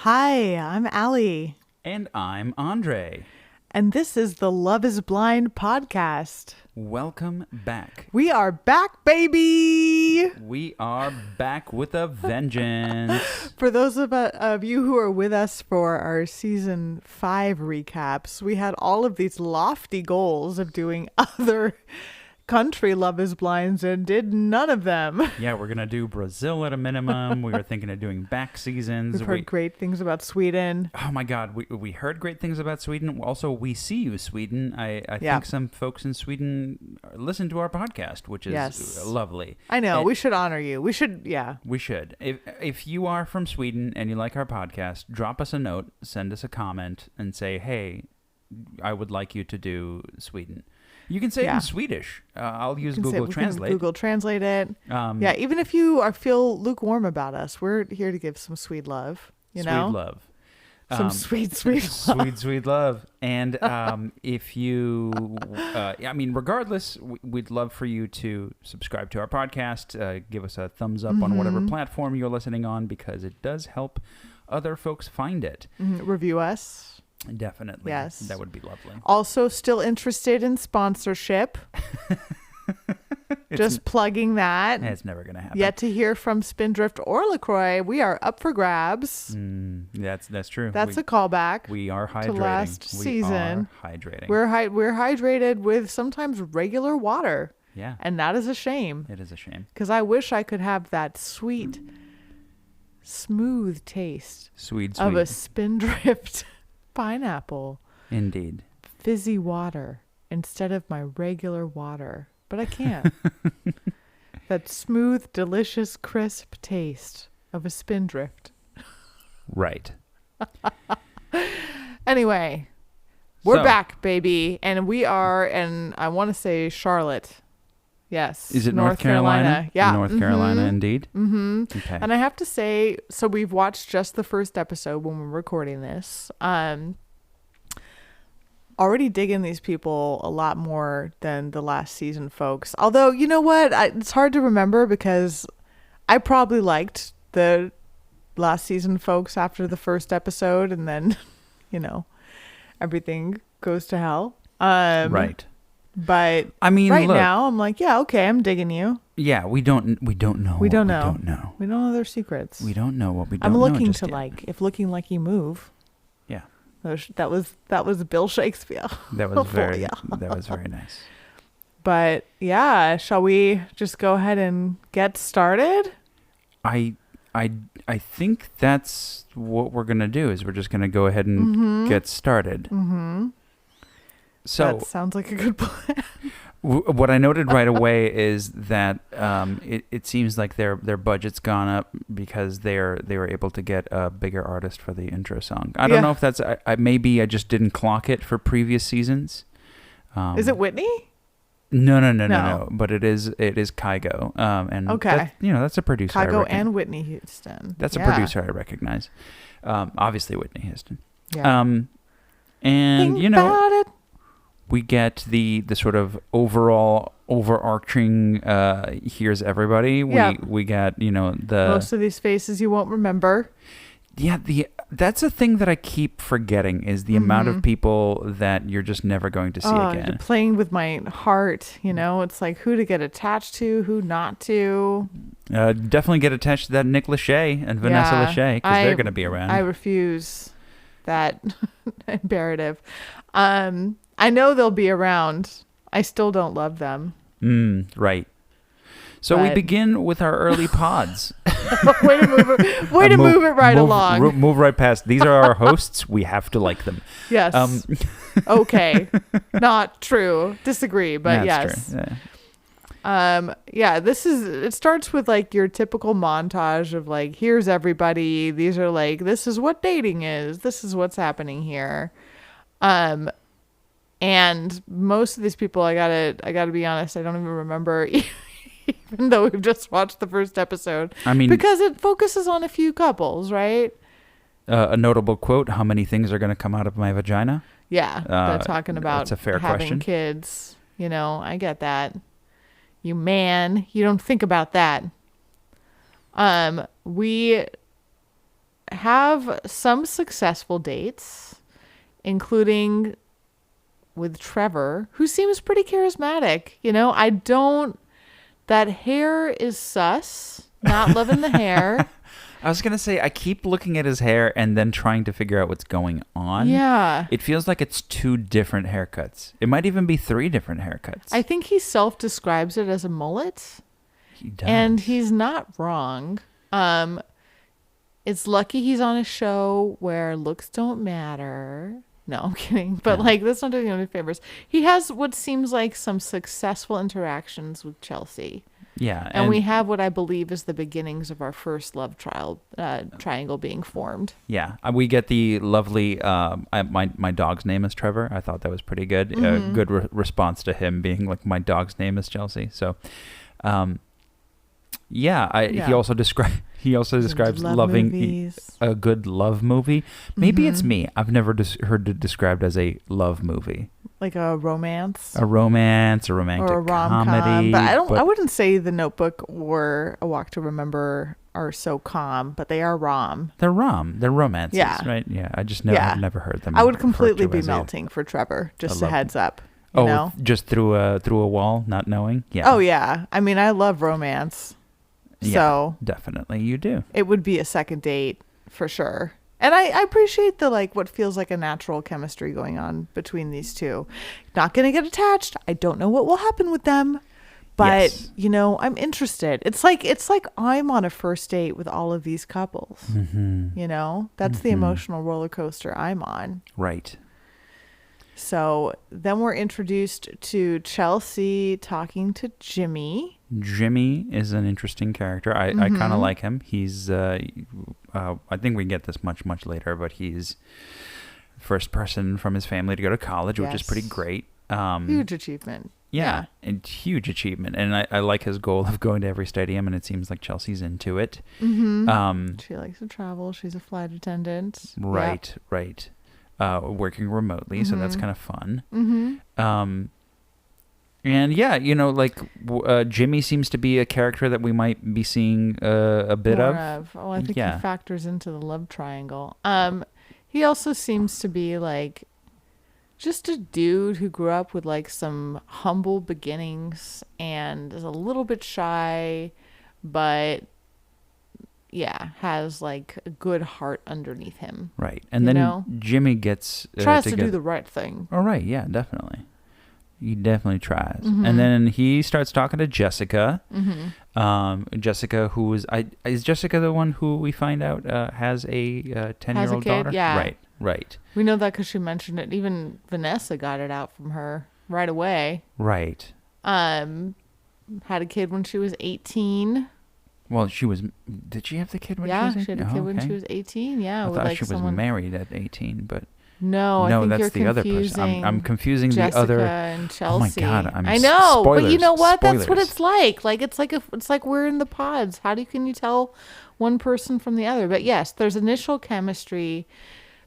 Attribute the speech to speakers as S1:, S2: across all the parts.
S1: Hi, I'm Alli,
S2: And I'm Andrei.
S1: and this is the Love is Blind podcast.
S2: Welcome back.
S1: We are back, baby!
S2: We are back with a vengeance.
S1: For those of you who are with us for our season 5 recaps, we had all of these lofty goals of doing other country Love is Blinds and did none of them.
S2: Yeah, we're going to do Brazil at a minimum. We were thinking of doing back seasons.
S1: We've heard great things about Sweden.
S2: Oh my God, we heard great things about Sweden. Also, we see you, Sweden. I think some folks in Sweden listen to our podcast, which is lovely.
S1: I know. We should honor you. We should,
S2: We should. If you are from Sweden and you like our podcast, drop us a note, send us a comment, and say, hey, I would like you to do Sweden. You can say it in Swedish. I'll use Google Translate.
S1: Google Translate it. Even if you feel lukewarm about us, we're here to give some sweet love. You know?
S2: Sweet love.
S1: Some sweet love.
S2: Sweet love. And if you, regardless, we'd love for you to subscribe to our podcast, give us a thumbs up on whatever platform you're listening on, because it does help other folks find it.
S1: Review us.
S2: Definitely.
S1: Yes.
S2: That would be lovely.
S1: Also, still interested in sponsorship. Just plugging that.
S2: It's never going to happen.
S1: Yet to hear from Spindrift or LaCroix. We are up for grabs.
S2: That's true.
S1: That's a callback.
S2: We are hydrating.
S1: To last season.
S2: We are hydrating.
S1: We're hydrated with sometimes regular water.
S2: Yeah.
S1: And that is a shame.
S2: It is a shame.
S1: Because I wish I could have that sweet, smooth taste
S2: Sweet.
S1: of a Spindrift pineapple.
S2: Indeed.
S1: Fizzy water instead of my regular water. But I can't. That smooth, delicious, crisp taste of a Spindrift.
S2: Right.
S1: Anyway, we're back, baby. And we are, and I want to say Charlotte. Yes.
S2: Is it North Carolina?
S1: Yeah.
S2: North Carolina, indeed.
S1: Mm-hmm.
S2: Okay.
S1: And I have to say, so we've watched just the first episode when we're recording this. Already digging these people a lot more than the last season, folks. Although, you know what? It's hard to remember because I probably liked the last season folks after the first episode, and then, everything goes to hell.
S2: Right.
S1: But
S2: I mean,
S1: right
S2: look,
S1: now, I'm like, yeah, okay, I'm digging you.
S2: Yeah, we don't know.
S1: We don't know. We don't know their secrets.
S2: We don't know what we don't
S1: know. I'm looking
S2: to
S1: yet. If looking like you move.
S2: Yeah.
S1: That was Bill Shakespeare.
S2: That was very nice.
S1: But yeah, shall we just go ahead and get started?
S2: I think that's what we're gonna do. Is we're just gonna go ahead and get started.
S1: Mm-hmm.
S2: So
S1: that sounds like a good plan.
S2: What I noted right away is that it seems like their budget's gone up because they were able to get a bigger artist for the intro song. I don't know if that's maybe I just didn't clock it for previous seasons.
S1: Is it Whitney?
S2: No. But it is Kygo. And
S1: okay,
S2: that's a producer.
S1: Kygo and Whitney Houston.
S2: That's a producer I recognize. Obviously Whitney Houston.
S1: Yeah.
S2: And
S1: Think about it.
S2: We get the sort of overarching here's everybody. We got the
S1: most of these faces you won't remember.
S2: Yeah, that's a thing that I keep forgetting is the amount of people that you're just never going to see again.
S1: You're playing with my heart, it's like who to get attached to, who not to.
S2: Definitely get attached to that Nick Lachey and Vanessa Lachey because they're going to be around.
S1: I refuse that imperative. I know they'll be around. I still don't love them.
S2: Right. So we begin with our early pods.
S1: Way to move it right along.
S2: Move right past. These are our hosts. We have to like them.
S1: Yes. Okay. Not true. Disagree, but yes.
S2: True. Yeah.
S1: It starts with like your typical montage of like, here's everybody. These are like, this is what dating is. This is what's happening here. And most of these people, I gotta be honest, I don't even remember, even though we've just watched the first episode.
S2: I mean,
S1: because it focuses on a few couples, right?
S2: A notable quote: "How many things are going to come out of my vagina?"
S1: Yeah, they're talking about
S2: that's a fair
S1: having
S2: question.
S1: Kids. I get that. You man, you don't think about that. We have some successful dates, including with Trevor, who seems pretty charismatic. That hair is sus. Not loving the hair.
S2: I was going to say, I keep looking at his hair and then trying to figure out what's going on.
S1: Yeah.
S2: It feels like it's 2 different haircuts. It might even be 3 different haircuts.
S1: I think he self-describes it as a mullet.
S2: He does.
S1: And he's not wrong. It's lucky he's on a show where looks don't matter. No, I'm kidding. But that's not doing him any favors. He has what seems like some successful interactions with Chelsea.
S2: Yeah.
S1: And we have what I believe is the beginnings of our first love triangle being formed.
S2: Yeah. We get the lovely, my dog's name is Trevor. I thought that was pretty good.
S1: Mm-hmm.
S2: Good response to him being like, my dog's name is Chelsea. So, he also describes loving
S1: movies.
S2: a good love movie. Maybe it's me. I've never heard it described as a love movie.
S1: Like a romance.
S2: A romance, a romantic
S1: or a rom-com.
S2: comedy.
S1: But I wouldn't say The Notebook or A Walk to Remember are so calm, but they are rom.
S2: They're romances,
S1: Yeah.
S2: right? Yeah, I just I've never heard them.
S1: I would completely
S2: referred to
S1: be
S2: as
S1: melting for Trevor. Just
S2: I
S1: a
S2: love
S1: heads up. You know?
S2: Just through a wall, not knowing? Yeah.
S1: Oh, yeah. I mean, I love romance.
S2: Yeah,
S1: So
S2: definitely you do.
S1: it would be a second date for sure. And I appreciate the what feels like a natural chemistry going on between these two. Not going to get attached. I don't know what will happen with them. But,
S2: Yes.
S1: I'm interested. It's like I'm on a first date with all of these couples.
S2: Mm-hmm.
S1: That's the emotional roller coaster I'm on.
S2: Right.
S1: So then we're introduced to Chelsea talking to Jimmy.
S2: Jimmy is an interesting character. I kind of like him. He's, I think we get this much later, but he's the first person from his family to go to college, which is pretty great.
S1: Huge achievement.
S2: Yeah, and huge achievement. And I like his goal of going to every stadium, and it seems like Chelsea's into it.
S1: Mm-hmm. She likes to travel. She's a flight attendant.
S2: Right, right. Working remotely, so that's kind of fun.
S1: Mm-hmm.
S2: And Jimmy seems to be a character that we might be seeing a bit
S1: More
S2: of.
S1: Oh, I think he factors into the love triangle. He also seems to be just a dude who grew up with some humble beginnings and is a little bit shy, but has a good heart underneath him.
S2: Right. And then Jimmy gets
S1: tries to do the right thing.
S2: Oh, right. Yeah, definitely. He definitely tries. And then he starts talking to Jessica. Jessica, who is Jessica the one who we find out has a 10-year-old daughter?
S1: Yeah.
S2: Right.
S1: We know that because she mentioned it. Even Vanessa got it out from her right away.
S2: Right.
S1: Had a kid when she was 18.
S2: Well, did she have the kid when she was 18?
S1: Yeah, she had a kid when she was 18. Yeah.
S2: I thought she was married at 18, but...
S1: No, I think
S2: that's
S1: you're
S2: the other person. I'm confusing
S1: Jessica
S2: the other.
S1: And Chelsea.
S2: Oh my God!
S1: I know,
S2: spoilers,
S1: but you know what?
S2: Spoilers.
S1: That's what it's like. It's like we're in the pods. Can you tell one person from the other? But yes, there's initial chemistry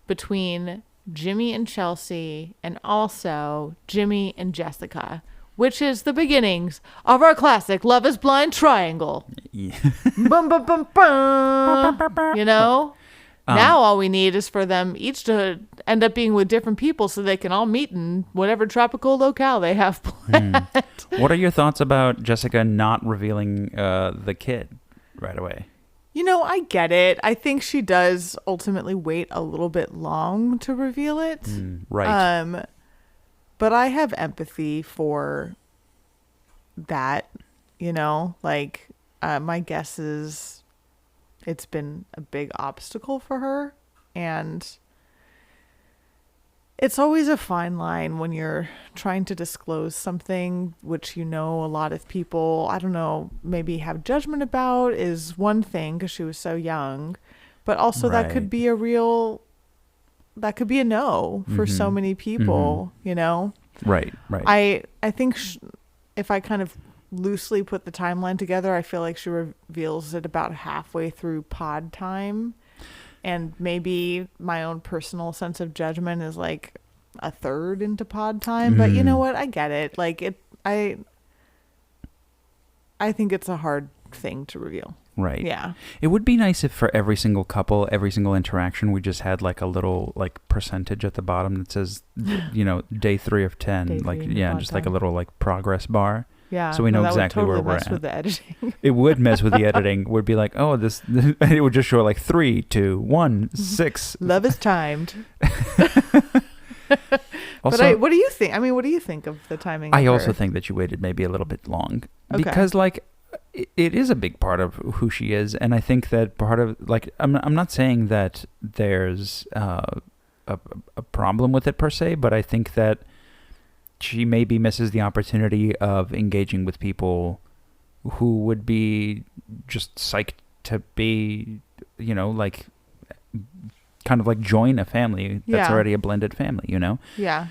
S1: between Jimmy and Chelsea, and also Jimmy and Jessica, which is the beginnings of our classic Love Is Blind triangle.
S2: Yeah.
S1: Bum, bum, bum, bum. Now all we need is for them each to end up being with different people so they can all meet in whatever tropical locale they have planned.
S2: What are your thoughts about Jessica not revealing the kid right away?
S1: I get it. I think she does ultimately wait a little bit long to reveal it.
S2: Right.
S1: But I have empathy for that, my guess is it's been a big obstacle for her, and it's always a fine line when you're trying to disclose something which a lot of people, I don't know, maybe have judgment about is one thing because she was so young, but also that could be a no for so many people,
S2: Right.
S1: I think if I kind of loosely put the timeline together, I feel like she reveals it about halfway through pod time, and maybe my own personal sense of judgment is a third into pod time. But you know what, I get it. I think it's a hard thing to reveal.
S2: Right.
S1: Yeah.
S2: It would be nice if for every single couple, every single interaction, we just had like a little like percentage at the bottom that says, day 3 of 10.
S1: Day
S2: Like,
S1: 3
S2: yeah,
S1: of
S2: just like a
S1: 10.
S2: little like progress bar.
S1: Yeah.
S2: So we know
S1: that
S2: exactly
S1: would totally
S2: where we're
S1: mess
S2: at.
S1: with the editing.
S2: It would mess with the editing. Would be like, oh, this it would just show like 3, 2, 1, 6.
S1: Love is timed.
S2: Also,
S1: But what do you think? I mean, what do you think of the timing?
S2: I
S1: of
S2: also
S1: her?
S2: think that you waited maybe a little bit long
S1: Okay.
S2: because like it is a big part of who she is, and I think that part of like I'm not saying that there's a problem with it per se, but I think that she maybe misses the opportunity of engaging with people who would be just psyched to be, like kind of like join a family that's
S1: Yeah.
S2: already a blended family,
S1: Yeah.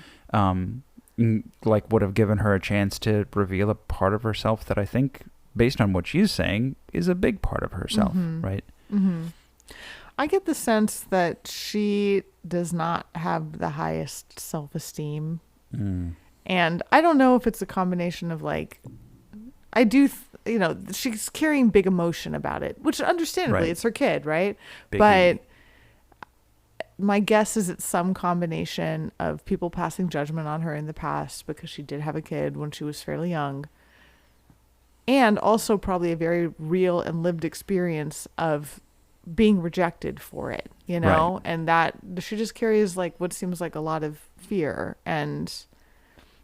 S2: like would have given her a chance to reveal a part of herself that I think, based on what she's saying, is a big part of herself, right?
S1: Mm-hmm. I get the sense that she does not have the highest self-esteem. And I don't know if it's a combination of like, I do, she's carrying big emotion about it, which understandably,
S2: Right.
S1: it's her kid, right?
S2: Big
S1: But my guess is it's some combination of people passing judgment on her in the past because she did have a kid when she was fairly young. And also probably a very real and lived experience of being rejected for it,
S2: Right.
S1: And that she just carries like what seems like a lot of fear. And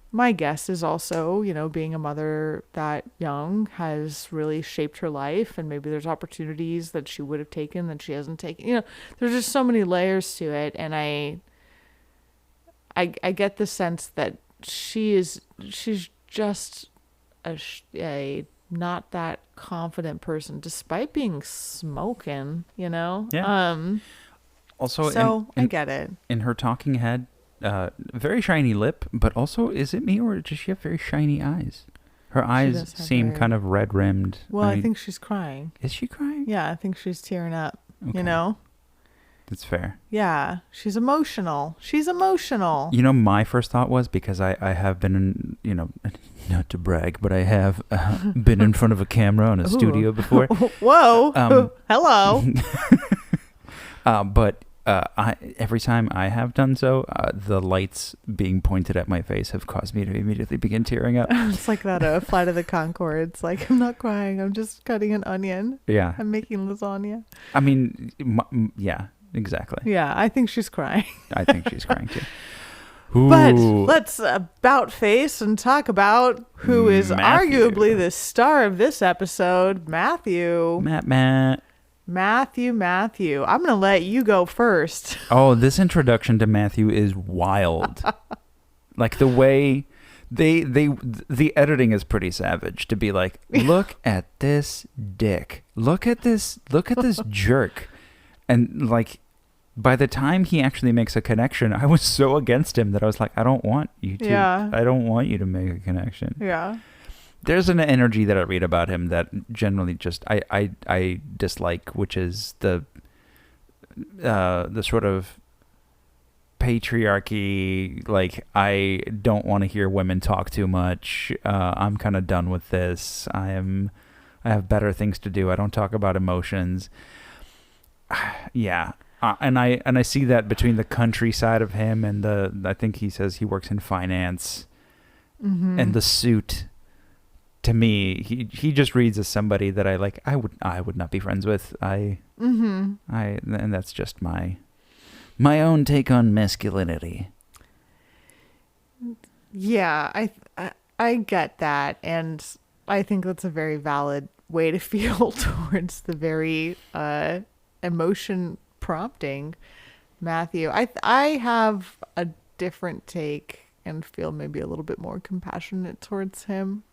S1: my guess is also, being a mother that young has really shaped her life, and maybe there's opportunities that she would have taken that she hasn't taken. There's just so many layers to it, and I get the sense that she's just a not that confident person, despite being smoking.
S2: Yeah. Also,
S1: So I get it.
S2: in her talking head, very shiny lip, but also, is it me or does she have very shiny eyes? Her eyes
S1: does have
S2: seem
S1: very-
S2: kind of red rimmed.
S1: Well, I think she's crying.
S2: Is she crying?
S1: Yeah, I think she's tearing up.
S2: Okay. That's fair.
S1: Yeah, she's emotional. She's emotional.
S2: My first thought was, because I have been in, not to brag, but I have been in front of a camera in a studio before.
S1: Whoa. Hello.
S2: But every time I have done so, the lights being pointed at my face have caused me to immediately begin tearing up.
S1: It's like that Flight of the Conchords. Like, I'm not crying. I'm just cutting an onion.
S2: Yeah.
S1: I'm making lasagna.
S2: I mean, yeah, exactly.
S1: Yeah, I think she's crying.
S2: I think she's crying too.
S1: But
S2: Ooh.
S1: let's about face and talk about who is
S2: Matthew.
S1: arguably the star of this episode, Matthew.
S2: Matt.
S1: Matthew. I'm going to let you go first.
S2: Oh, this introduction to Matthew is wild. Like the way the editing is pretty savage to be like, look at this dick. Look at this jerk. And like, by the time he actually makes a connection, I was so against him that I was like, I don't want you to.
S1: Yeah.
S2: I don't want you to make a connection.
S1: Yeah.
S2: There's an energy that I read about him that generally just I dislike, which is the sort of patriarchy. Like, I don't want to hear women talk too much. I'm kind of done with this. I have better things to do. I don't talk about emotions. Yeah. And I see that between the countryside of him and I think he says he works in finance, and the suit. To me, he just reads as somebody that I would not be friends with. And that's just my own take on masculinity.
S1: Yeah, I get that, and I think that's a very valid way to feel towards the very emotion prompting Matthew. I have a different take and feel maybe a little bit more compassionate towards him.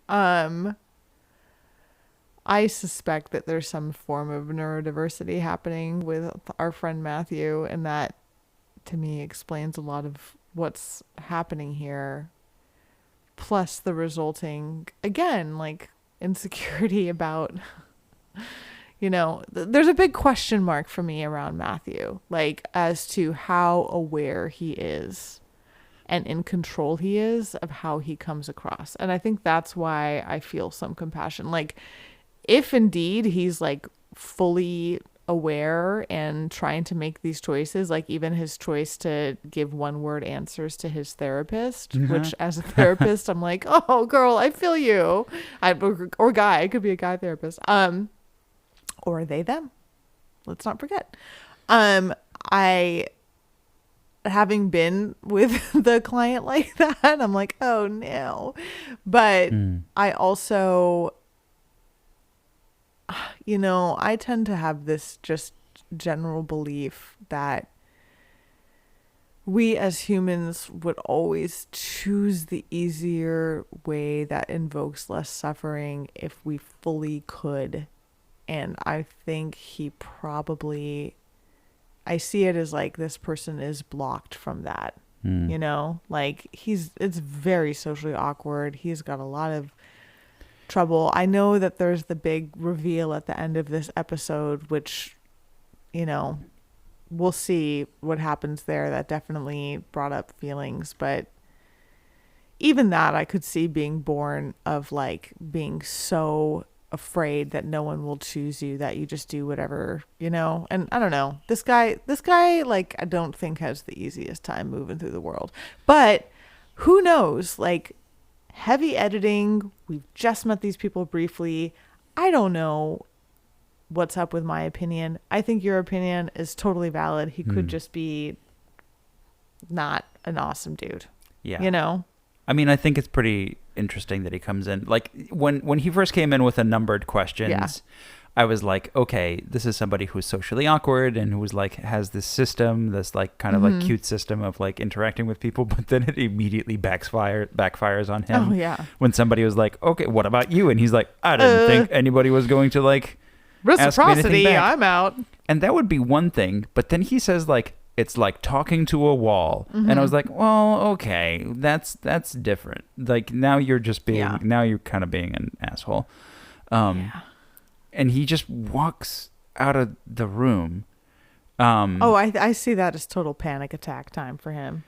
S1: I suspect that there's some form of neurodiversity happening with our friend Matthew, and that to me explains a lot of what's happening here. Plus the resulting, again, like insecurity about, there's a big question mark for me around Matthew, like as to how aware he is and in control he is of how he comes across. And I think that's why I feel some compassion. Like, if indeed he's like fully aware and trying to make these choices, like even his choice to give one word answers to his therapist, which as a therapist I'm like, oh girl, I feel you. Or guy, it could be a guy therapist, or they them, let's not forget. I having been with the client like that, I'm like, oh no. But I also, I tend to have this just general belief that we as humans would always choose the easier way that invokes less suffering if we fully could. And I think I see it as like this person is blocked from that. Like it's very socially awkward. He's got a lot of trouble. I know that there's the big reveal at the end of this episode, which, we'll see what happens there. That definitely brought up feelings, but even that I could see being born of like being so afraid that no one will choose you, that you just do whatever, and I don't know, this guy like I don't think has the easiest time moving through the world, but who knows, like heavy editing, we've just met these people briefly. I don't know what's up with my opinion. I think your opinion is totally valid. He could just be not an awesome dude.
S2: Yeah. I mean, I think it's pretty interesting that he comes in. Like when he first came in with the numbered questions, I was like, okay, this is somebody who's socially awkward and who's like has this system, this like kind of like cute system of like interacting with people, but then it immediately backfires on him.
S1: Oh yeah.
S2: When somebody was like, okay, what about you? And he's like, I didn't think anybody was going to like
S1: reciprocity. I'm out.
S2: And that would be one thing, but then he says like, it's like talking to a wall. And I was like, well, okay, that's different. Like now you're just being, now you're kind of being an asshole. And he just walks out of the room.
S1: I see that as total panic attack time for him.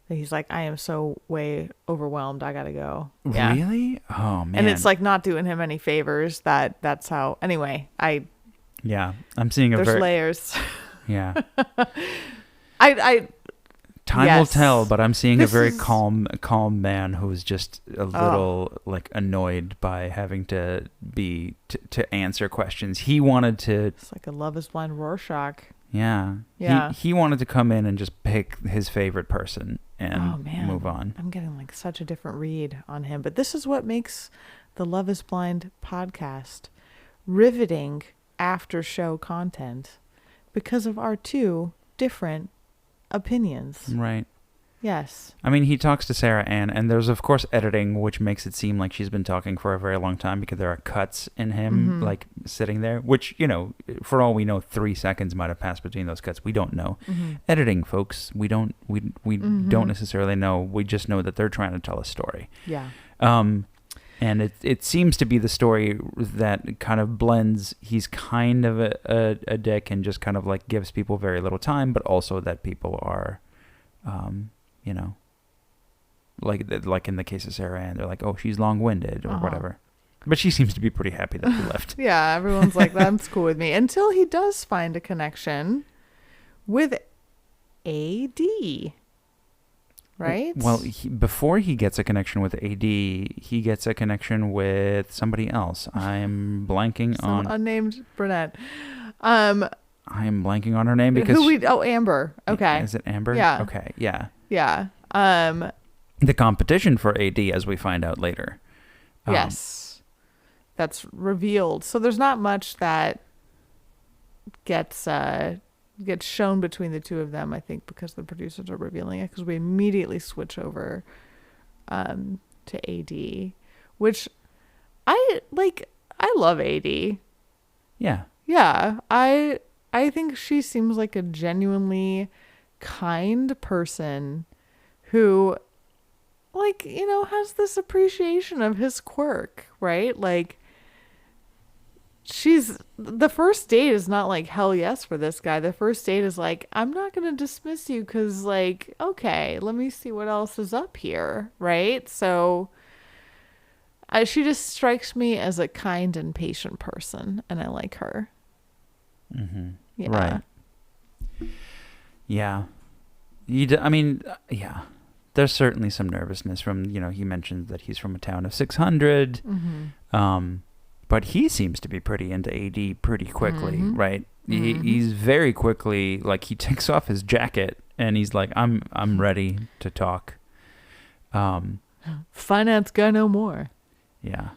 S1: He's like, I am so way overwhelmed. I got to go. Yeah.
S2: Really? Oh man.
S1: And it's like not doing him any favors. That's how, anyway,
S2: I'm seeing
S1: there's layers.
S2: Yeah.
S1: Time
S2: will tell, but I'm seeing a very calm man who's just a little like annoyed by having to answer questions. He wanted to.
S1: It's like a Love Is Blind Rorschach.
S2: Yeah. Yeah. He wanted to come in and just pick his favorite person and move on.
S1: I'm getting like such a different read on him, but this is what makes the Love Is Blind podcast riveting after show content, because of our two different opinions.
S2: Right.
S1: Yes.
S2: I mean, he talks to Sarah Ann, and there's of course editing, which makes it seem like she's been talking for a very long time because there are cuts in him like sitting there, which, for all we know, 3 seconds might have passed between those cuts. We don't know. Editing, folks. We don't necessarily know. We just know that they're trying to tell a story.
S1: Yeah.
S2: And it seems to be the story that kind of blends. He's kind of a dick and just kind of like gives people very little time, but also that people are, like in the case of Sarah Ann, they're like, oh, she's long-winded or whatever. But she seems to be pretty happy that he left.
S1: Yeah, everyone's like, that's cool with me. Until he does find a connection with AD. Right?
S2: Well, before he gets a connection with AD, he gets a connection with somebody else. I'm blanking on...
S1: unnamed brunette.
S2: I am blanking on her name because...
S1: Amber. Okay.
S2: Is it Amber?
S1: Yeah.
S2: Okay, yeah.
S1: Yeah.
S2: The competition for AD, as we find out later.
S1: Yes. That's revealed. So there's not much that gets shown between the two of them, I think, because the producers are revealing it, because we immediately switch over to AD, which I love AD.
S2: Yeah.
S1: Yeah. I think she seems like a genuinely kind person who, like, has this appreciation of his quirk, right? Like, the first date is not like hell yes for this guy. The first date is like, I'm not going to dismiss you because, like, okay, let me see what else is up here, right? So She just strikes me as a kind and patient person, and I like her.
S2: Mm-hmm.
S1: Yeah.
S2: Right. Yeah. Yeah. There's certainly some nervousness from, he mentioned that he's from a town of 600.
S1: Mm-hmm.
S2: But he seems to be pretty into AD pretty quickly,
S1: Mm-hmm.
S2: right?
S1: Mm-hmm.
S2: He's very quickly, like, he takes off his jacket and he's like, I'm ready to talk.
S1: Finance guy no more.
S2: Yeah.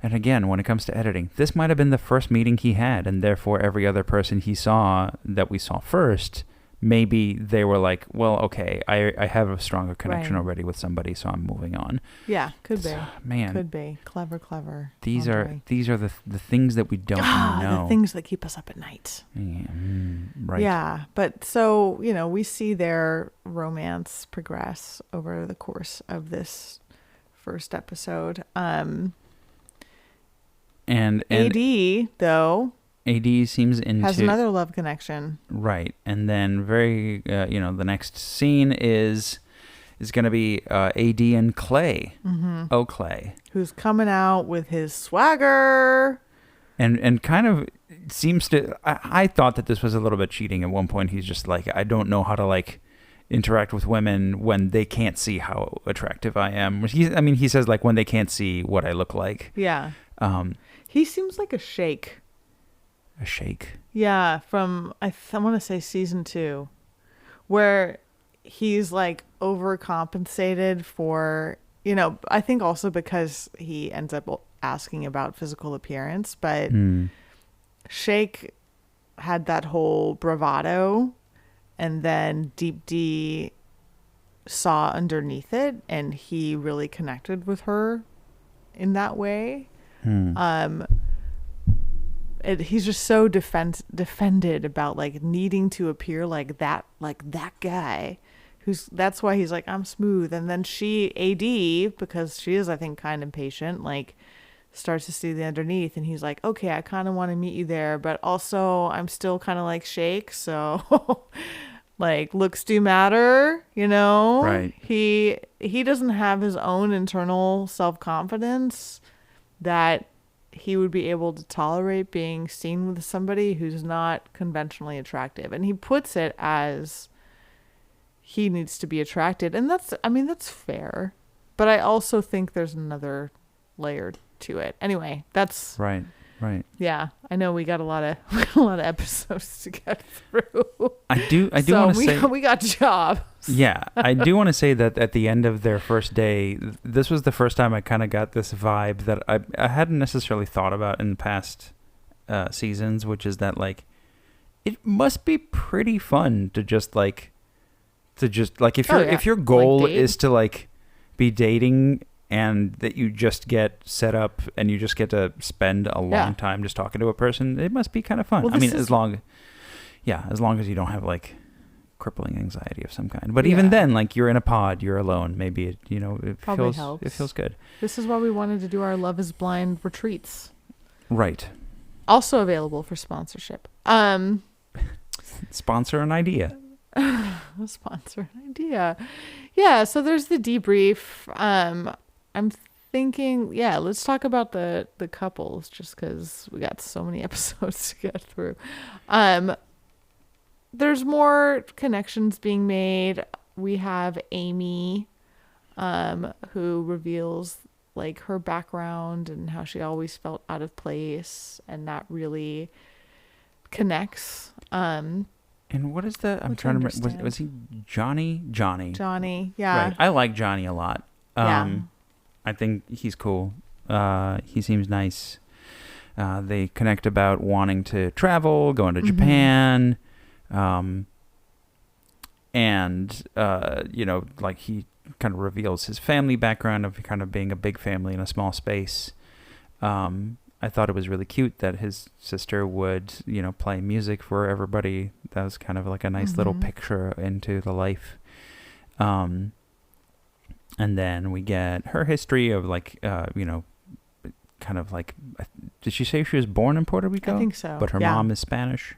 S2: And again, when it comes to editing, this might have been the first meeting he had, and therefore every other person he saw that we saw first, maybe they were like, well, okay, I have a stronger connection
S1: Right.
S2: already with somebody, so I'm moving on.
S1: Yeah, could be.
S2: Man,
S1: Could be. Clever.
S2: these
S1: Andrei.
S2: are the things that we don't know.
S1: The things that keep us up at night.
S2: Yeah, right.
S1: Yeah, but so, we see their romance progress over the course of this first episode.
S2: And
S1: AD, though,
S2: AD seems into
S1: has another love connection.
S2: Right. And then the next scene is going to be AD and Clay.
S1: Mm-hmm.
S2: Oh, Clay.
S1: Who's coming out with his swagger.
S2: And kind of seems to, I thought that this was a little bit cheating. At one point, he's just like, I don't know how to like interact with women when they can't see how attractive I am. He says like when they can't see what I look like.
S1: Yeah. He seems like a shake.
S2: A shake?
S1: Yeah, from, I want to say season 2, where he's like overcompensated for, I think also because he ends up asking about physical appearance, but Shake had that whole bravado, and then Deep D saw underneath it, and he really connected with her in that way. He's just so defended about like needing to appear like that guy that's why he's like, I'm smooth. And then she, AD, because she is, I think, kind of patient, like starts to see the underneath, and he's like, okay, I kind of want to meet you there, but also I'm still kind of like Shake, so like looks do matter,
S2: Right.
S1: He doesn't have his own internal self-confidence that he would be able to tolerate being seen with somebody who's not conventionally attractive. And he puts it as he needs to be attracted. And that's fair. But I also think there's another layer to it. Anyway, that's
S2: right.
S1: Yeah, I know we got a lot of episodes to get through.
S2: I do want to say
S1: we got jobs.
S2: Yeah, I do want to say that at the end of their first day, this was the first time I kind of got this vibe that I hadn't necessarily thought about in past seasons, which is that like it must be pretty fun to just like if your goal
S1: like
S2: is to like be dating and that you just get set up and you just get to spend a long time just talking to a person, it must be kind of fun.
S1: Well, as long
S2: as you don't have like crippling anxiety of some kind. But even then, like you're in a pod, you're alone. Maybe it
S1: probably
S2: helps. It feels good.
S1: This is why we wanted to do our Love is Blind retreats.
S2: Right.
S1: Also available for sponsorship.
S2: Sponsor an idea.
S1: Sponsor an idea. Yeah, so there's the debrief. I'm thinking, let's talk about the couples just because we got so many episodes to get through. There's more connections being made. We have Amy, who reveals like her background and how she always felt out of place, and that really connects.
S2: And what is the? I'm trying to remember. Was he Johnny?
S1: Johnny, yeah.
S2: Right. I like Johnny a lot. I think he's cool. He seems nice. They connect about wanting to travel, going to Japan. And like he kind of reveals his family background of kind of being a big family in a small space. I thought it was really cute that his sister would, play music for everybody. That was kind of like a nice little picture into the life. And then we get her history of like, kind of like, did she say she was born in Puerto Rico?
S1: I think so.
S2: But her mom is Spanish.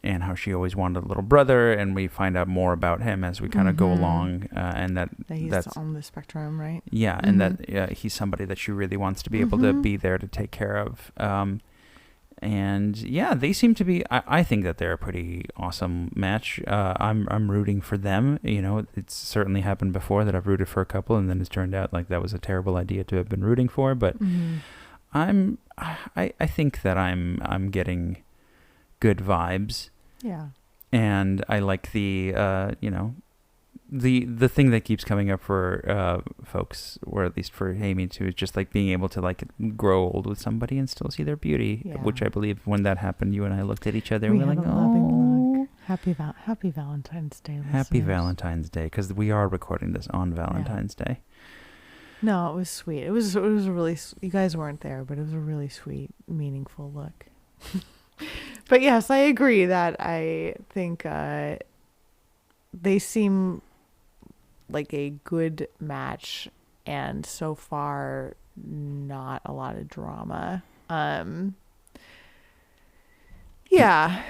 S2: and how she always wanted a little brother, and we find out more about him as we kind of go along, and that's
S1: on the spectrum, right?
S2: Yeah, and that he's somebody that she really wants to be able to be there to take care of. And yeah, they seem to be. I think that they're a pretty awesome match. I'm rooting for them. You know, it's certainly happened before that I've rooted for a couple, and then it's turned out like that was a terrible idea to have been rooting for. But I think that I'm getting good vibes.
S1: Yeah.
S2: And I like the the thing that keeps coming up for folks, or at least for Amy too, is just like being able to like grow old with somebody and still see their beauty.
S1: Yeah.
S2: Which I believe when that happened, you and I looked at each other
S1: We
S2: and we're
S1: had
S2: like,
S1: a loving
S2: oh,
S1: look. Happy Valentine's Day, listeners.
S2: happy Valentine's Day, because we are recording this on Valentine's Day.
S1: No, it was sweet. It was a really. You guys weren't there, but it was a really sweet, meaningful look. But yes, I agree that I think they seem like a good match, and so far not a lot of drama. Yeah.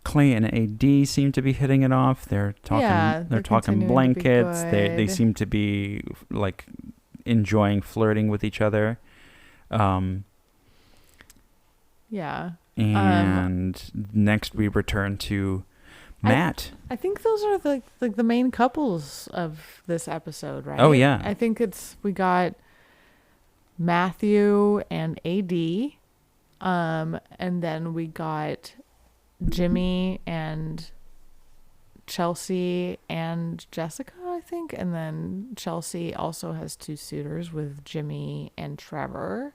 S2: Clay and AD seem to be hitting it off. They're talking.
S1: Yeah,
S2: they're
S1: they're
S2: talking
S1: continuing to be
S2: blankets. They
S1: good.
S2: seem to be like enjoying flirting with each other.
S1: Yeah.
S2: And next we return to Matt.
S1: I think those are the main couples of this episode, right?
S2: Oh, yeah.
S1: I think we got Matthew and AD, and then we got Jimmy and Chelsea and Jessica, I think, and then Chelsea also has 2 suitors with Jimmy and Trevor.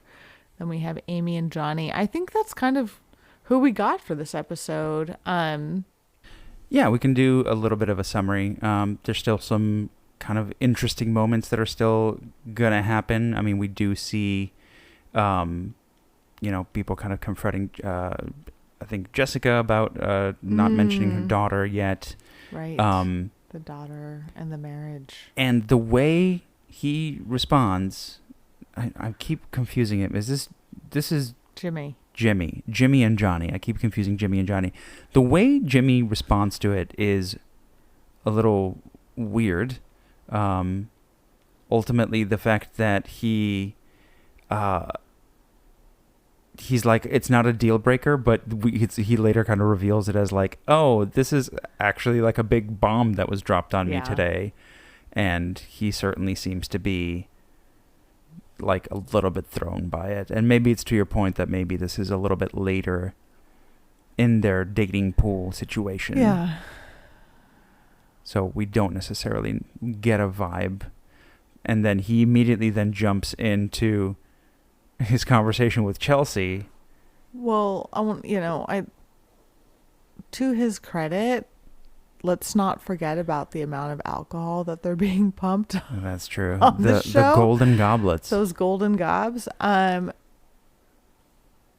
S1: Then we have Amy and Johnny. I think that's kind of who we got for this episode.
S2: Yeah, we can do a little bit of a summary. There's still some kind of interesting moments that are still gonna happen. I mean, we do see, people kind of confronting, I think, Jessica about not mentioning her daughter yet.
S1: Right. The daughter and the marriage.
S2: And the way he responds, I keep confusing him. This is
S1: Jimmy
S2: and Johnny. I keep confusing Jimmy and Johnny. The way Jimmy responds to it is a little weird. Ultimately, the fact that he's like, it's not a deal breaker, but he later kind of reveals it as like, oh, this is actually like a big bomb that was dropped on me today. And he certainly seems to be like a little bit thrown by it. And maybe it's to your point that maybe this is a little bit later in their dating pool situation.
S1: Yeah.
S2: So we don't necessarily get a vibe. And then he immediately then jumps into his conversation with Chelsea.
S1: Well, to his credit, let's not forget about the amount of alcohol that they're being pumped.
S2: That's true.
S1: On the show.
S2: The golden goblets.
S1: Those golden gobs.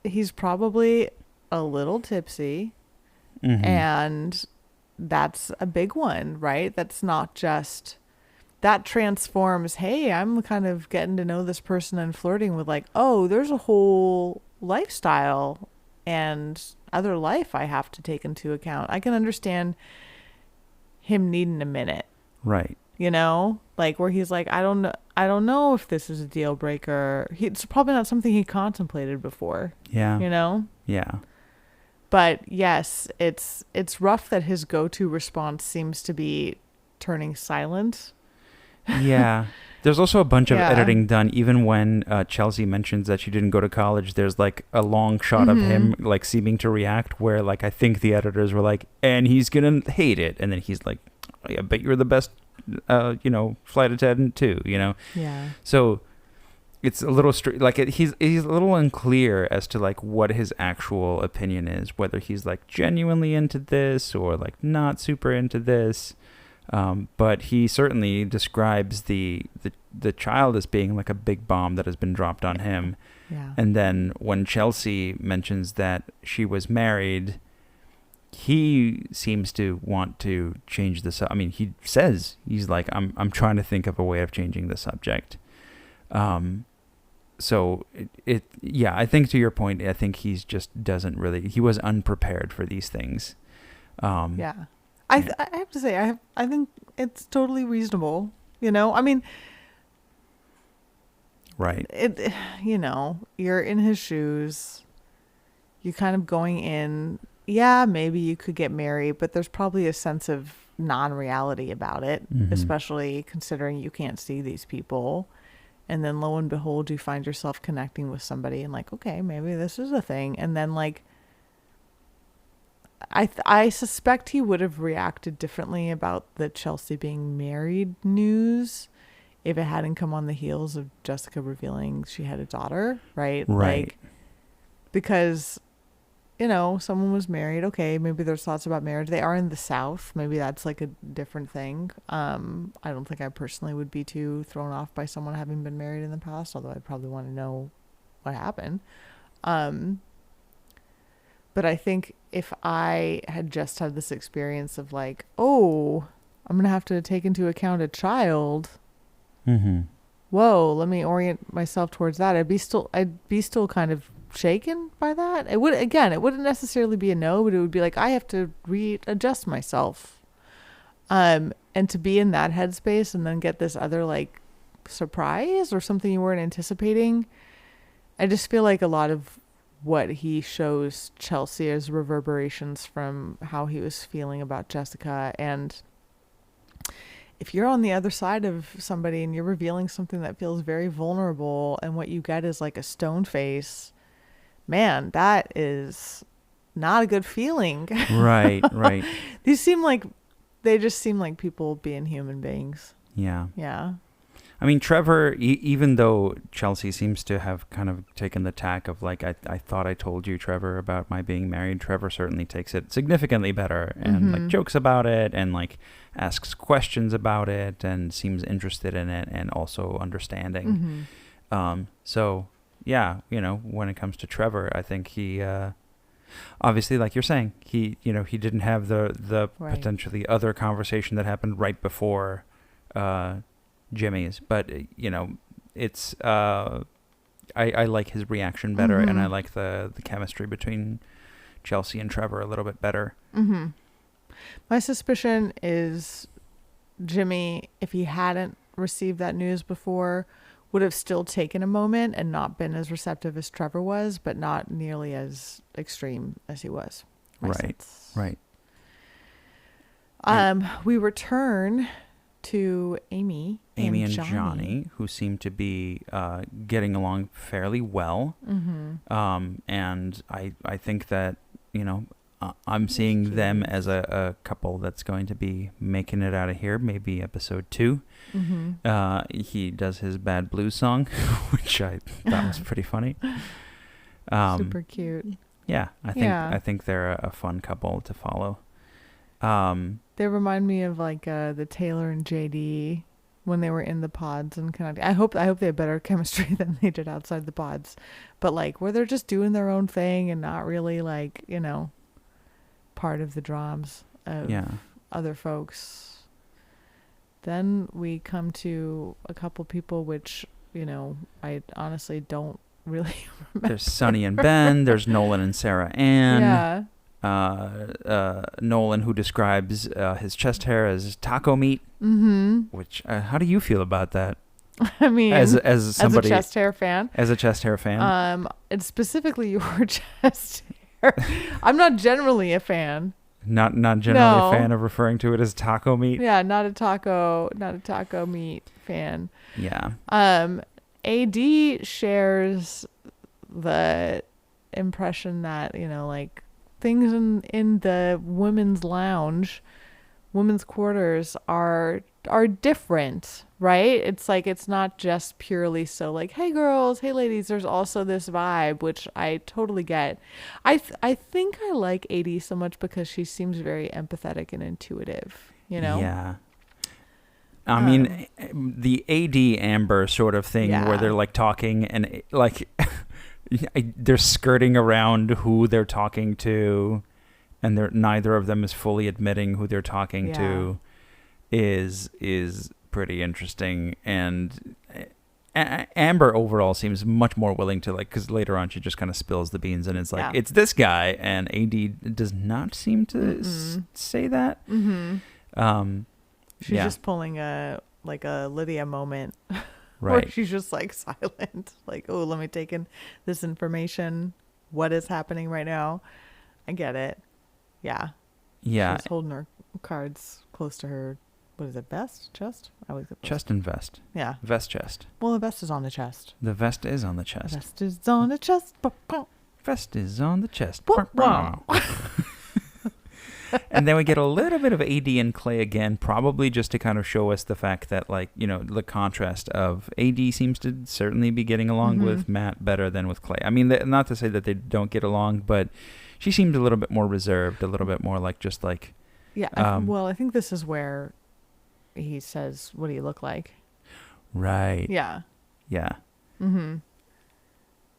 S1: He's probably a little tipsy, and that's a big one, right? That's not just that transforms. Hey, I'm kind of getting to know this person and flirting with like, oh, there's a whole lifestyle and other life I have to take into account. I can understand him needing a minute,
S2: right?
S1: Like where he's like, I don't know if this is a deal breaker. It's probably not something he contemplated before.
S2: Yeah. Yeah.
S1: But yes, it's rough that his go-to response seems to be turning silent.
S2: Yeah. There's also a bunch of editing done. Even when Chelsea mentions that she didn't go to college, there's like a long shot of him like seeming to react where like I think the editors were like, and he's going to hate it. And then he's like, I bet you're the best, flight attendant too, Yeah. So it's a little he's a little unclear as to like what his actual opinion is, whether he's like genuinely into this or like not super into this. But he certainly describes the child as being like a big bomb that has been dropped on him.
S1: Yeah.
S2: And then when Chelsea mentions that she was married, he seems to want to change the I mean, he says he's like, I'm trying to think of a way of changing the subject. so yeah, I think to your point, I think he was unprepared for these things.
S1: Yeah. I have to say, I think it's totally reasonable. I mean,
S2: right.
S1: You're in his shoes. You're kind of going in, yeah, maybe you could get married, but there's probably a sense of non-reality about it, especially considering you can't see these people. And then lo and behold, you find yourself connecting with somebody and like, okay, maybe this is a thing. And then like, I suspect he would have reacted differently about the Chelsea being married news if it hadn't come on the heels of Jessica revealing she had a daughter, right?
S2: Right.
S1: Like, because, someone was married. Okay, maybe there's thoughts about marriage. They are in the South. Maybe that's like a different thing. I don't think I personally would be too thrown off by someone having been married in the past, although I'd probably want to know what happened. But I think if I had just had this experience of like, oh, I'm going to have to take into account a child. Whoa, let me orient myself towards that. I'd be still kind of shaken by that. It wouldn't necessarily be a no, but it would be like, I have to readjust myself. And to be in that headspace and then get this other like surprise or something you weren't anticipating. I just feel like a lot of what he shows Chelsea as reverberations from how he was feeling about Jessica. And if you're on the other side of somebody and you're revealing something that feels very vulnerable and what you get is like a stone face, man, that is not a good feeling.
S2: Right.
S1: They just seem like people being human beings.
S2: Yeah.
S1: Yeah.
S2: I mean, Trevor, even though Chelsea seems to have kind of taken the tack of like, I thought I told you, Trevor, about my being married, Trevor certainly takes it significantly better and like jokes about it and like asks questions about it and seems interested in it and also understanding. So yeah, when it comes to Trevor, I think he, obviously, like you're saying, he didn't have the
S1: right.
S2: potentially other conversation that happened right before, Jimmy's, but it's I like his reaction better, and I like the chemistry between Chelsea and Trevor a little bit better.
S1: My suspicion is Jimmy, if he hadn't received that news before, would have still taken a moment and not been as receptive as Trevor was, but not nearly as extreme as he was.
S2: Right.
S1: We return to Amy and
S2: Johnny, who seem to be getting along fairly well. And I think that, I'm seeing them as a couple that's going to be making it out of here, maybe episode 2. He does his Bad Blues song, which I thought was pretty funny.
S1: Super cute.
S2: Yeah, I think they're a fun couple to follow.
S1: They remind me of like the Taylor and JD when they were in the pods and connecting. I hope they have better chemistry than they did outside the pods, but like where they're just doing their own thing and not really like part of the dramas of other folks. Then we come to a couple people which I honestly don't really remember.
S2: There's Sonny and Ben. There's Nolan and Sarah Ann.
S1: Yeah.
S2: Nolan, who describes his chest hair as taco meat. Which how do you feel about that?
S1: I mean,
S2: as somebody,
S1: as a chest hair fan.
S2: And
S1: specifically your chest hair. I'm not generally a fan.
S2: Not generally a fan of referring to it as taco meat.
S1: Yeah, not a taco meat fan.
S2: Yeah.
S1: AD shares the impression that like things in the women's lounge, women's quarters are different, right? It's like it's not just purely so like, hey girls, hey ladies, there's also this vibe, which I totally get. I think I like AD so much because she seems very empathetic and intuitive,
S2: Yeah. I mean, the AD Amber sort of thing where they're like talking and like they're skirting around who they're talking to, and neither of them is fully admitting who they're talking to is pretty interesting. And Amber overall seems much more willing to, like, because later on she just kind of spills the beans and it's like,
S1: Yeah.
S2: it's this guy, and AD does not seem to say that.
S1: She's just pulling a Lydia moment where
S2: Right.
S1: she's just like silent, like, oh, let me take in this information. What is happening right now? I get it. Yeah.
S2: Yeah.
S1: She's holding her cards close to her. What is it? Vest? Chest? I always get those.
S2: Chest and vest.
S1: Yeah.
S2: Vest chest.
S1: Well, the vest is on the chest.
S2: The vest is on the chest.
S1: Vest is on the chest.
S2: Vest is on the chest.
S1: Wow.
S2: And then we get a little bit of AD and Clay again, probably just to kind of show us the fact that, like, you know, the contrast of AD seems to certainly be getting along with Matt better than with Clay. I mean, not to say that they don't get along, but she seemed a little bit more reserved, a little bit more like just like...
S1: Yeah. Well, I think this is where he says, what do you look like?
S2: Right.
S1: Yeah.
S2: Yeah.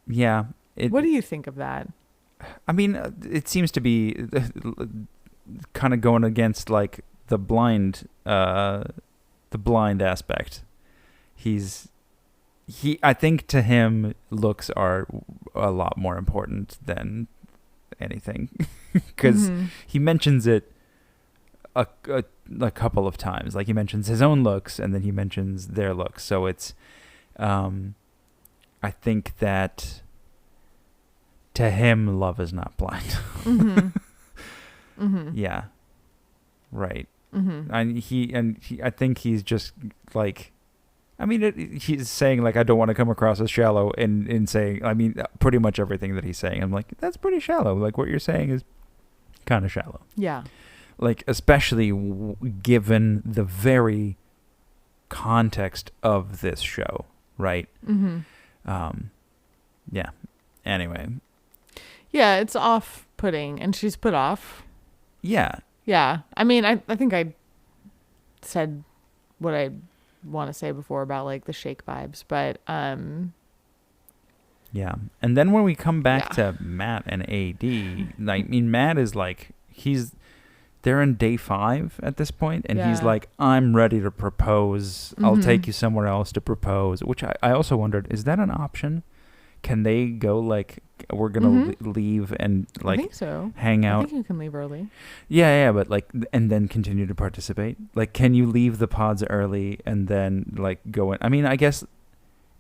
S2: Yeah.
S1: What do you think of that?
S2: I mean, it seems to be kind of going against like the blind aspect. I think to him, looks are a lot more important than anything, because he mentions it a couple of times. Like, he mentions his own looks and then he mentions their looks. So it's, I think that to him, love is not blind. Yeah. Right. I think he's just like, I mean, he's saying like, I don't want to come across as shallow, in saying, I mean, pretty much everything that he's saying, I'm like, that's pretty shallow. Like, what you're saying is kind of shallow.
S1: Yeah.
S2: Like, especially given the very context of this show, right? Yeah. Anyway.
S1: Yeah, it's off-putting, and she's put off.
S2: Yeah.
S1: Yeah. I mean, I think I said what I want to say before about like the Shake vibes, but
S2: yeah. And then when we come back to Matt and AD, I mean, Matt is like, they're in day 5 at this point, and he's like, I'm ready to propose. I'll take you somewhere else to propose, which I also wondered, is that an option? Can they go like, we're going to leave and like,
S1: I think so.
S2: hang out?
S1: I think you can leave early.
S2: Yeah, but like, and then continue to participate? Like, can you leave the pods early and then like go in? I mean, I guess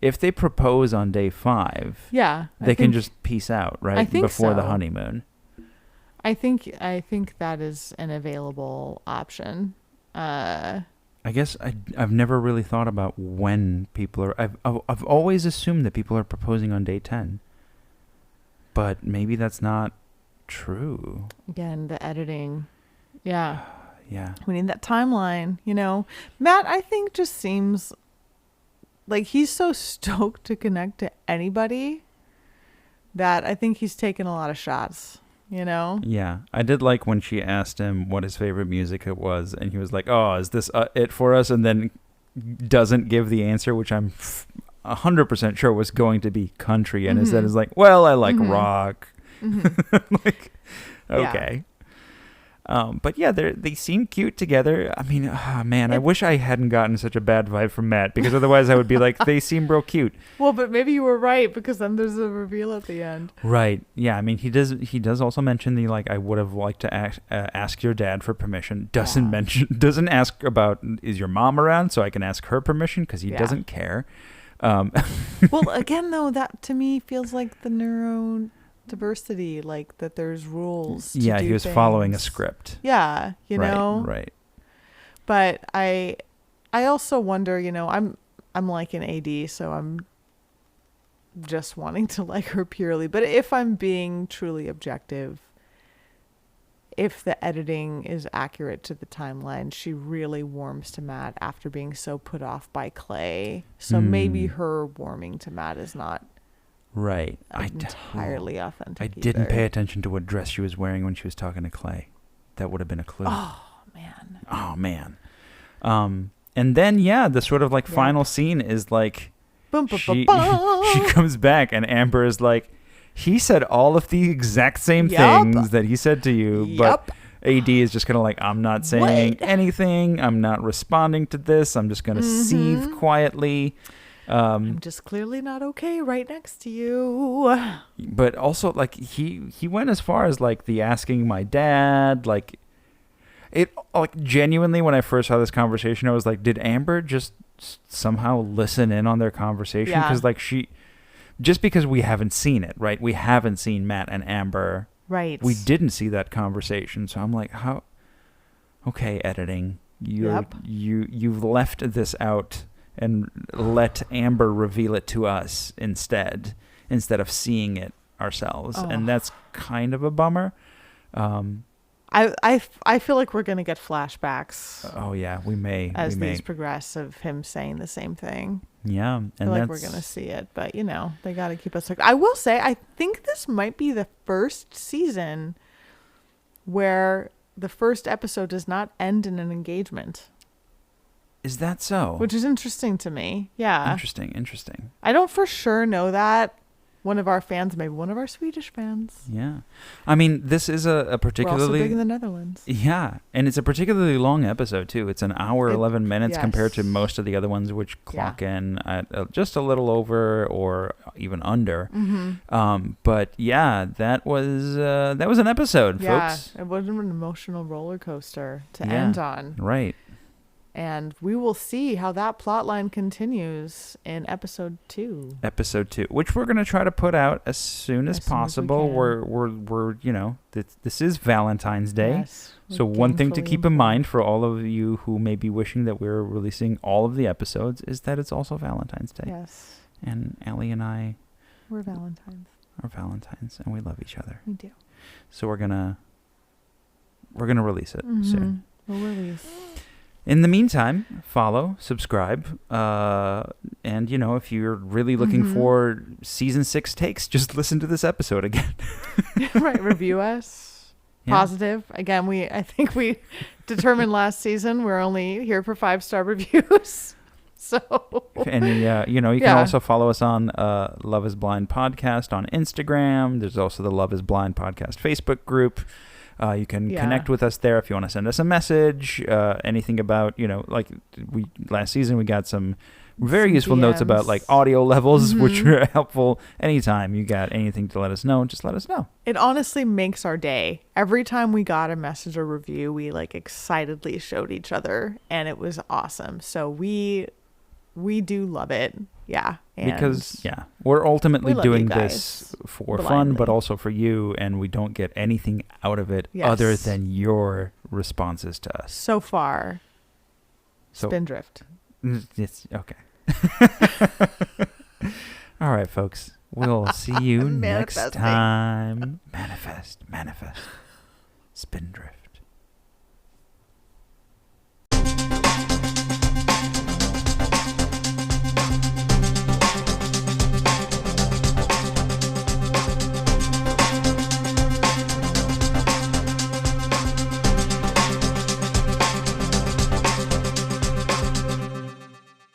S2: if they propose on day 5, they can just peace out, right?
S1: I think
S2: before the
S1: so.
S2: honeymoon.
S1: I think that is an available option.
S2: I guess I've never really thought about when people are. I've always assumed that people are proposing on day 10, but maybe that's not true.
S1: Again, the editing. Yeah.
S2: Yeah.
S1: We need that timeline, you know. Matt, I think, just seems like he's so stoked to connect to anybody that I think he's taken a lot of shots, you know?
S2: Yeah. I did like when she asked him what his favorite music it was, and he was like, oh, is this it for us? And then doesn't give the answer, which I'm 100% sure was going to be country, and instead is like, well, I like rock. Like, okay. But yeah, they seem cute together. I mean, man, I wish I hadn't gotten such a bad vibe from Matt, because otherwise I would be like, they seem real cute.
S1: Well, but maybe you were right, because then there's a reveal at the end.
S2: Right. Yeah. I mean, he does also mention the, like, I would have liked to ask your dad for permission. Doesn't ask about, is your mom around, so I can ask her permission, because he doesn't care.
S1: Well, again, though, that to me feels like the neurodiversity, like that there's rules to do
S2: he was
S1: things.
S2: following a script.
S1: Yeah, you know.
S2: Right.
S1: But I also wonder, you know, I'm like an AD, so I'm just wanting to like her purely. But if I'm being truly objective, if the editing is accurate to the timeline, she really warms to Matt after being so put off by Clay. So maybe her warming to Matt is not entirely authentic.
S2: I didn't pay attention to what dress she was wearing when she was talking to Clay. That would have been a clue.
S1: Oh man.
S2: And then the sort of like final scene is like she comes back and Amber is like, he said all of the exact same things that he said to you, but AD is just kind of like, I'm not saying anything. I'm not responding to this. I'm just going to seethe quietly.
S1: I'm just clearly not okay right next to you.
S2: But also, like, he went as far as, like, the asking my dad, like, it, like, genuinely, when I first saw this conversation, I was like, did Amber just somehow listen in on their conversation?
S1: Yeah.
S2: Because, like, just because we haven't seen it, right? We haven't seen Matt and Amber.
S1: Right.
S2: We didn't see that conversation. So I'm like, how? Okay, editing. You've left this out and let Amber reveal it to us instead of seeing it ourselves.
S1: Oh.
S2: And that's kind of a bummer.
S1: I feel like we're gonna get flashbacks.
S2: Oh yeah, we may
S1: as these progress of him saying the same thing.
S2: Yeah, and
S1: I feel like we're gonna see it, but they got to keep us hooked. I will say, I think this might be the first season where the first episode does not end in an engagement.
S2: Is that so?
S1: Which is interesting to me. Yeah.
S2: Interesting.
S1: I don't for sure know that. One of our fans, maybe one of our Swedish fans.
S2: Yeah. I mean, this is a particularly...
S1: We're also big in the Netherlands.
S2: Yeah. And it's a particularly long episode, too. It's an hour, 11 minutes compared to most of the other ones, which clock in at just a little over or even under.
S1: Mm-hmm.
S2: But yeah, that was an episode, folks.
S1: Yeah, it was an emotional roller coaster to end on.
S2: Right.
S1: And we will see how that plot line continues in episode 2.
S2: Which we're going to try to put out as soon as possible. We're this is Valentine's Day.
S1: Yes,
S2: so one thing to keep in mind for all of you who may be wishing that we're releasing all of the episodes is that it's also Valentine's Day.
S1: Yes.
S2: And Allie and I...
S1: We're Valentines.
S2: Are Valentines, and we love each other.
S1: We do.
S2: So we're gonna release it soon.
S1: We'll release.
S2: In the meantime, follow, subscribe, and, if you're really looking for season 6 takes, just listen to this episode again.
S1: Right, review us. Yeah. Positive. Again, I think we determined last season we're only here for 5-star reviews. So.
S2: And, you can also follow us on Love is Blind Podcast on Instagram. There's also the Love is Blind Podcast Facebook group. You can connect with us there if you want to send us a message, anything about, last season we got some very useful notes about like audio levels, which are helpful. Anytime you got anything to let us know, just let us know.
S1: It honestly makes our day. Every time we got a message or review, we excitedly showed each other, and it was awesome. So we do love it. Yeah.
S2: Because, we're ultimately doing this for fun, but also for you, and we don't get anything out of it other than your responses to us.
S1: So far, Spindrift.
S2: It's okay. All right, folks. We'll see you next time. Manifest. Spindrift.